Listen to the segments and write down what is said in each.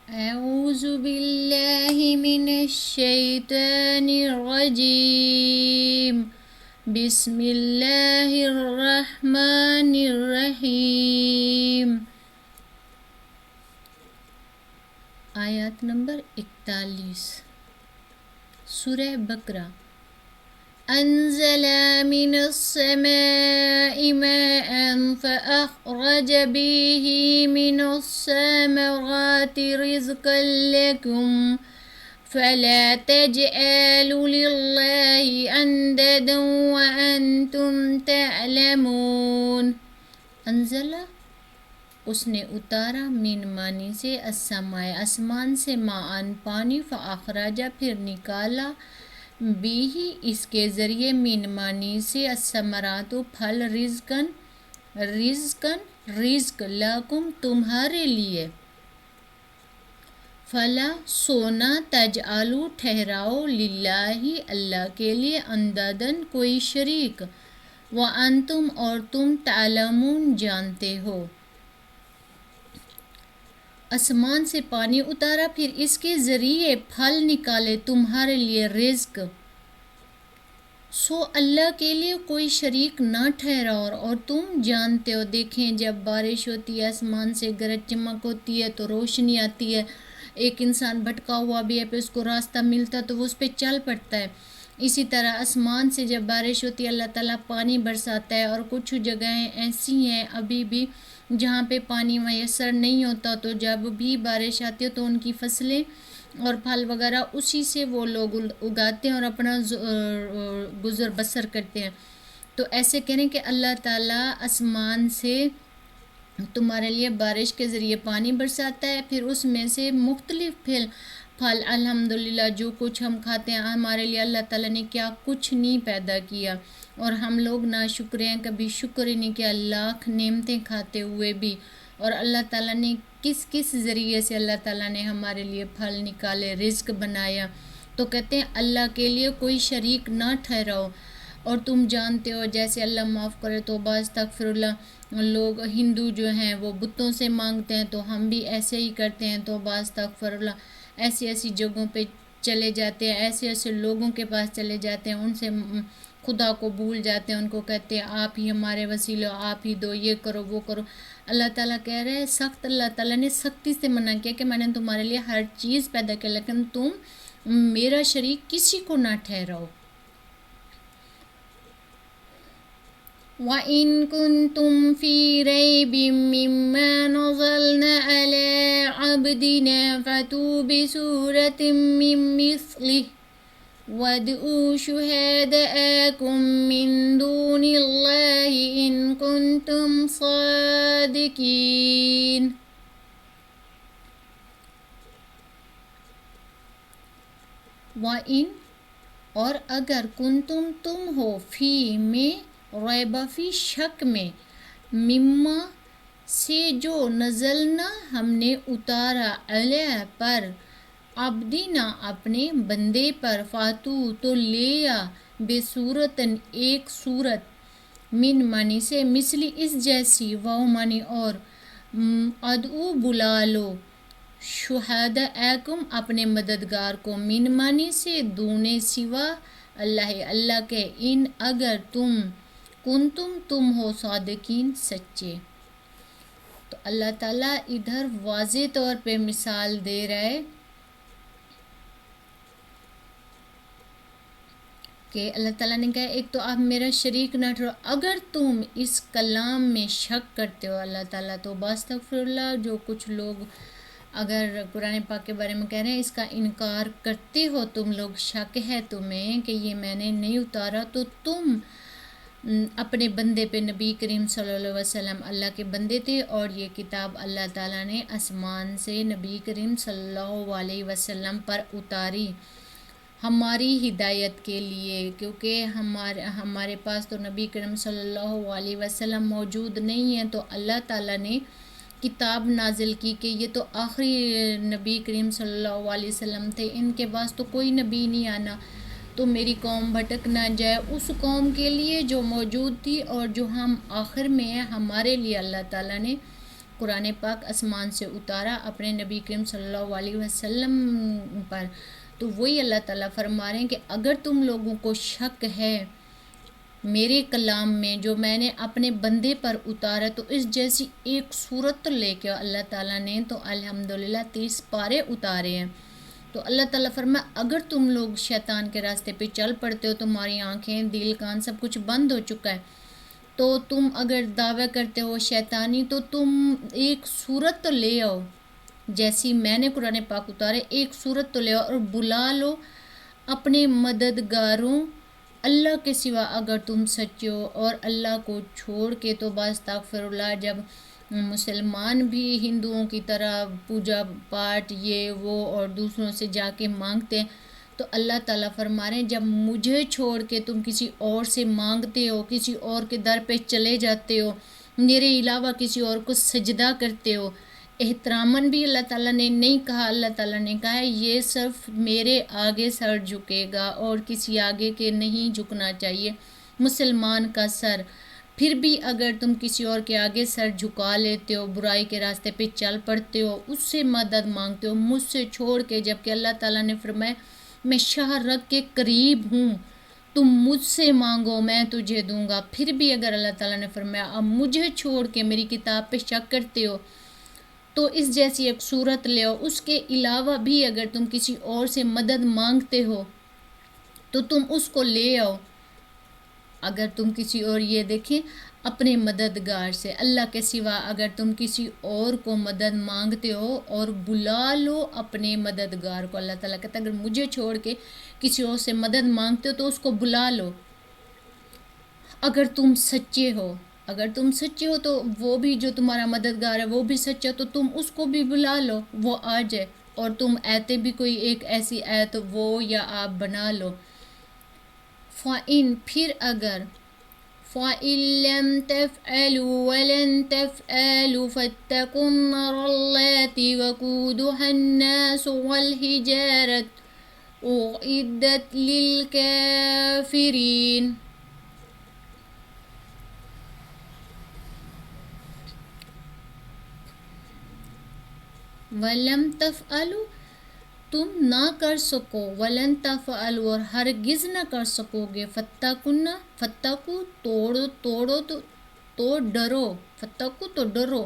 أعوذ بالله من الشيطان الرجيم. بسم الله الرحمن الرحیم. آیات نمبر 41 سورہ بقرہ. أنزل من السماء ماء فأخرج به من الثمرات رزقا لكم فلا تجعلوا لله أندادا وأنتم تعلمون. انزل اس نے اتارا، من مانی سے، السماء آسمان سے، ماءن پانی، فاخرجا پھر نکالا، بھی اس کے ذریعے، من مانی سے، الثمرات پھل، رزقن رزق، لکم تمہارے لیے، فلا سونا، تجعلوا ٹھہراؤ، للہ اللہ کے لیے، اندادن کوئی شریک، وانتم اور تم، تعلمون جانتے ہو. آسمان سے پانی اتارا، پھر اس کے ذریعے پھل نکالے تمہارے لیے، رزق، سو اللہ کے لیے کوئی شریک نہ ٹھہراؤ، اور تم جانتے ہو. دیکھیں جب بارش ہوتی ہے، آسمان سے گرج چمک ہوتی ہے تو روشنی آتی ہے، ایک انسان بھٹکا ہوا بھی ہے، پھر اس کو راستہ ملتا ہے تو وہ اس پہ چل پڑتا ہے. اسی طرح آسمان سے جب بارش ہوتی ہے، اللہ تعالیٰ پانی برساتا ہے، اور کچھ جگہیں ایسی ہیں ابھی بھی جہاں پہ پانی میسر نہیں ہوتا، تو جب بھی بارش آتی ہے تو ان کی فصلیں اور پھل وغیرہ اسی سے وہ لوگ اگاتے ہیں اور اپنا گزر بسر کرتے ہیں. تو ایسے کریں کہ اللہ تعالیٰ آسمان سے تمہارے لیے بارش کے ذریعے پانی برساتا ہے، پھر اس میں سے مختلف پھل الحمدللہ جو کچھ ہم کھاتے ہیں، ہمارے لیے اللہ تعالیٰ نے کیا کچھ نہیں پیدا کیا، اور ہم لوگ ناشکر ہیں، کبھی شکر ہی نہیں کیا، لاکھ نعمتیں کھاتے ہوئے بھی. اور اللہ تعالیٰ نے کس کس ذریعے سے اللہ تعالیٰ نے ہمارے لیے پھل نکالے، رزق بنایا. تو کہتے ہیں اللہ کے لیے کوئی شریک نہ ٹھہراؤ، اور تم جانتے ہو. جیسے اللہ معاف کرے، توبہ استغفراللہ، لوگ ہندو جو ہیں وہ بتوں سے مانگتے ہیں، تو ہم بھی ایسے ہی کرتے ہیں، توبہ استغفراللہ، ایسی جگہوں پہ چلے جاتے ہیں، ایسے لوگوں کے پاس چلے جاتے ہیں، ان سے خدا کو بھول جاتے ہیں، ان کو کہتے ہیں آپ ہی ہمارے وسیلہ، آپ ہی دو، یہ کرو وہ کرو. اللہ تعالیٰ کہہ رہے ہیں سخت، اللہ تعالیٰ نے سختی سے منع کیا کہ میں نے تمہارے لیے ہر چیز پیدا کی، لیکن تم میرا شریک کسی کو نہ ٹھہراؤ. وَإِن كُنتُمْ فِي رَيْبٍ مِّمَّا نَزَّلْنَا عَلَىٰ عَبْدِنَا فَأْتُوا بِسُورَةٍ مِّن مِّثْلِهِ وَادْعُوا شُهَدَاءَكُم مِّن دُونِ اللَّهِ إِن كُنتُمْ صَادِقِينَ. وَإِن اور اگر، کنتم تم ہو، فی میں، ریب فی شک میں، مما سے جو، نزلنا ہم نے اتارا، علیہ پر، عبدنا اپنے بندے پر، فاتو تو لیا، بصورتن ایک صورت، من معنی سے، مثلی اس جیسی، واو معنی اور، ادعو بلا لو، شہداءکم اپنے مددگار کو، من معنی سے، دونے سوا اللہ کے، ان اگر تم، کنتم تم ہو، صادقین سچے. تو اللہ تعالیٰ ادھر واضح طور پہ مثال دے رہا ہے کہ اللہ تعالیٰ نے کہا ایک تو آپ میرا شریک نہ ٹھہراؤ، اگر تم اس کلام میں شک کرتے ہو. اللہ تعالیٰ تو استغفراللہ، جو کچھ لوگ اگر قرآن پاک کے بارے میں کہہ رہے ہیں اس کا انکار کرتے ہو تم لوگ، شک ہے تمہیں کہ یہ میں نے نہیں اتارا، تو تم اپنے بندے پہ، نبی کریم صلی اللہ علیہ وسلم اللہ کے بندے تھے، اور یہ کتاب اللہ تعالیٰ نے آسمان سے نبی کریم صلی اللہ علیہ وسلم پر اتاری ہماری ہدایت کے لیے، کیونکہ ہمارے پاس تو نبی کریم صلی اللہ علیہ وسلم موجود نہیں ہیں، تو اللہ تعالیٰ نے کتاب نازل کی کہ یہ تو آخری نبی کریم صلی اللہ علیہ وسلم تھے، ان کے پاس تو کوئی نبی نہیں آنا، تو میری قوم بھٹک نہ جائے. اس قوم کے لیے جو موجود تھی اور جو ہم آخر میں ہیں، ہمارے لیے اللہ تعالیٰ نے قرآن پاک آسمان سے اتارا اپنے نبی کریم صلی اللہ علیہ وسلم پر، تو وہی اللہ تعالیٰ فرما رہے ہیں کہ اگر تم لوگوں کو شک ہے میرے کلام میں جو میں نے اپنے بندے پر اتارا، تو اس جیسی ایک صورت لے کے اللہ تعالیٰ نے تو الحمدللہ 30 پارے اتارے ہیں۔ تو اللہ تعالیٰ فرمایا اگر تم لوگ شیطان کے راستے پہ چل پڑتے ہو، تمہاری آنکھیں، دل، کان سب کچھ بند ہو چکا ہے، تو تم اگر دعویٰ کرتے ہو شیطانی، تو تم ایک صورت تو لے آؤ جیسی میں نے قرآن پاک اتارے، ایک صورت تو لے آؤ اور بلا لو اپنے مددگاروں اللہ کے سوا اگر تم سچے ہو، اور اللہ کو چھوڑ کے تو استغفر اللہ جب مسلمان بھی ہندوؤں کی طرح پوجا پاٹ یہ وہ اور دوسروں سے جا کے مانگتے ہیں، تو اللہ تعالیٰ فرما رہے ہیں جب مجھے چھوڑ کے تم کسی اور سے مانگتے ہو، کسی اور کے در پہ چلے جاتے ہو، میرے علاوہ کسی اور کو سجدہ کرتے ہو، احتراماً بھی اللہ تعالیٰ نے نہیں کہا، اللہ تعالیٰ نے کہا ہے یہ صرف میرے آگے سر جھکے گا اور کسی آگے کے نہیں جھکنا چاہیے مسلمان کا سر۔ پھر بھی اگر تم کسی اور کے آگے سر جھکا لیتے ہو، برائی کے راستے پہ چل پڑتے ہو، اس سے مدد مانگتے ہو مجھ سے چھوڑ کے، جبکہ اللہ تعالیٰ نے فرمایا میں شاہ رگ کے قریب ہوں، تم مجھ سے مانگو میں تجھے دوں گا، پھر بھی اگر اللہ تعالیٰ نے فرمایا اب مجھے چھوڑ کے میری کتاب پہ شک کرتے ہو، تو اس جیسی ایک صورت لے آؤ، اس کے علاوہ بھی اگر تم کسی اور سے مدد مانگتے ہو تو تم اس کو لے آؤ۔ اگر تم کسی اور یہ دیکھیں اپنے مددگار سے اللہ کے سوا اگر تم کسی اور کو مدد مانگتے ہو اور بلا لو اپنے مددگار کو، اللہ تعالیٰ کہتا ہے اگر مجھے چھوڑ کے کسی اور سے مدد مانگتے ہو تو اس کو بلا لو، اگر تم سچے ہو، اگر تم سچے ہو تو وہ بھی جو تمہارا مددگار ہے وہ بھی سچا، تو تم اس کو بھی بلا لو، وہ آ جائے، اور تم ایتے بھی کوئی ایک ایسی ایت وہ یا آپ بنا لو۔ فَإِن پھر اگر فَإِن لَمْ تَفْعَلُوا وَلَن تَفْعَلُوا فَاتَّقُوا النَّارَ الَّتِي وَقُودُهَا النَّاسُ وَالْحِجَارَةُ أُعِدَّتْ لِلْكَافِرِينَ۔ وَلَمْ تَفْعَلُوا تم نہ کر سکو، وَلَن تَفْعَلُوا اور ہرگز نہ کر سکو گے، فتقو توڑو تو ڈرو، فتقو تو ڈرو،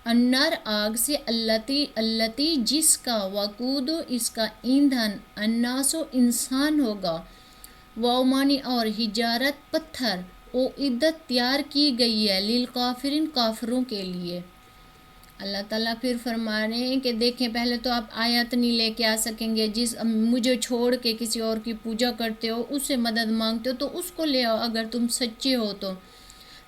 النار آگ سے، التی جس کا، وقود اس کا ایندھن، الناس انسان ہوگا، وَأَوْمَانِ اور حجارت پتھر، عدت تیار کی گئی ہے، للکافرین کافروں کے لیے۔ اللہ تعالیٰ پھر فرما رہے ہیں کہ دیکھیں پہلے تو آپ آیت نہیں لے کے آ سکیں گے، جس مجھے چھوڑ کے کسی اور کی پوجا کرتے ہو، اس سے مدد مانگتے ہو تو اس کو لے آؤ اگر تم سچے ہو تو۔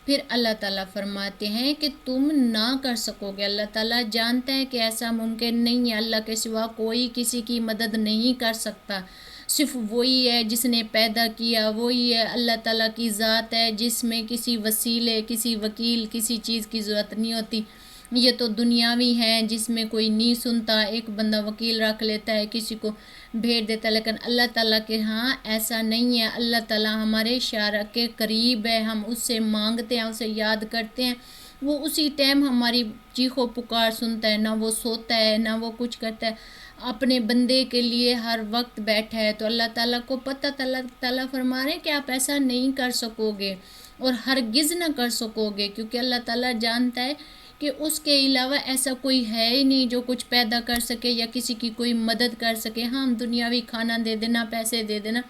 پھر اللہ تعالیٰ فرماتے ہیں کہ تم نہ کر سکو گے، اللہ تعالیٰ جانتا ہے کہ ایسا ممکن نہیں ہے، اللہ کے سوا کوئی کسی کی مدد نہیں کر سکتا، صرف وہی ہے جس نے پیدا کیا، وہی ہے اللہ تعالیٰ کی ذات ہے جس میں کسی وسیلے، کسی وکیل، کسی چیز کی ضرورت نہیں ہوتی۔ یہ تو دنیاوی ہیں جس میں کوئی نہیں سنتا، ایک بندہ وکیل رکھ لیتا ہے، کسی کو بھیج دیتا ہے، لیکن اللہ تعالیٰ کے ہاں ایسا نہیں ہے، اللہ تعالیٰ ہمارے شارک کے قریب ہے، ہم اس سے مانگتے ہیں، اسے یاد کرتے ہیں، وہ اسی ٹائم ہماری چیخو پکار سنتا ہے، نہ وہ سوتا ہے نہ وہ کچھ کرتا ہے، اپنے بندے کے لیے ہر وقت بیٹھا ہے۔ تو اللہ تعالیٰ کو پتہ، اللہ تعالیٰ فرما رہے ہیں کہ آپ ایسا نہیں کر سکو گے اور ہرگز نہ کر سکو گے، کیونکہ اللہ تعالیٰ جانتا ہے کہ اس کے علاوہ ایسا کوئی ہے ہی نہیں جو کچھ پیدا کر سکے یا کسی کی کوئی مدد کر سکے۔ ہاں دنیاوی کھانا دے دینا، پیسے دے دینا،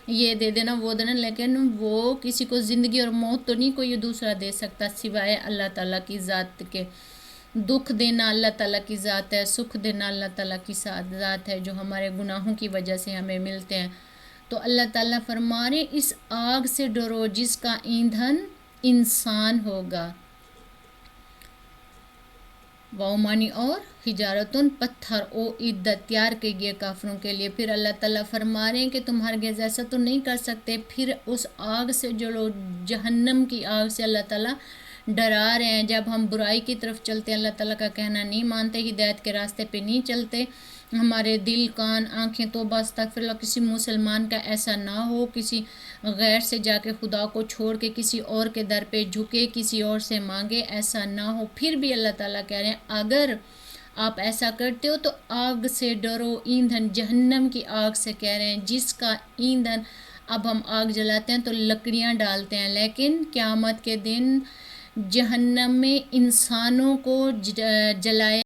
یہ دے دینا، وہ دینا، لیکن وہ کسی کو زندگی اور موت تو نہیں کوئی دوسرا دے سکتا سوائے اللہ تعالیٰ کی ذات کے۔ دکھ دینا اللہ تعالیٰ کی ذات ہے، سکھ دینا اللہ تعالیٰ کی ذات ہے، جو ہمارے گناہوں کی وجہ سے ہمیں ملتے ہیں۔ تو اللہ تعالیٰ فرما رہے اس آگ سے ڈرو جس کا ایندھن انسان ہوگا، وَأَوْمَانِ اور حجارتن پتھر، عدت تیار کی گئی کافروں کے لیے۔ پھر اللہ تعالیٰ فرما رہے ہیں کہ تم ہرگز ایسا تو نہیں کر سکتے، پھر اس آگ سے جو لوگ جہنم کی آگ سے اللہ تعالیٰ ڈرا رہے ہیں، جب ہم برائی کی طرف چلتے ہیں، اللہ تعالیٰ کا کہنا نہیں مانتے، ہدایت کے راستے پہ نہیں چلتے، ہمارے دل، کان، آنکھیں، توبہ استغفر اللہ، کسی مسلمان کا ایسا نہ ہو، کسی غیر سے جا کے خدا کو چھوڑ کے کسی اور کے در پہ جھکے، کسی اور سے مانگے، ایسا نہ ہو۔ پھر بھی اللہ تعالیٰ کہہ رہے ہیں اگر آپ ایسا کرتے ہو تو آگ سے ڈرو، ایندھن جہنم کی آگ سے کہہ رہے ہیں، جس کا ایندھن اب ہم آگ جلاتے ہیں تو لکڑیاں ڈالتے ہیں، لیکن قیامت کے دن جہنم میں انسانوں کو جلایا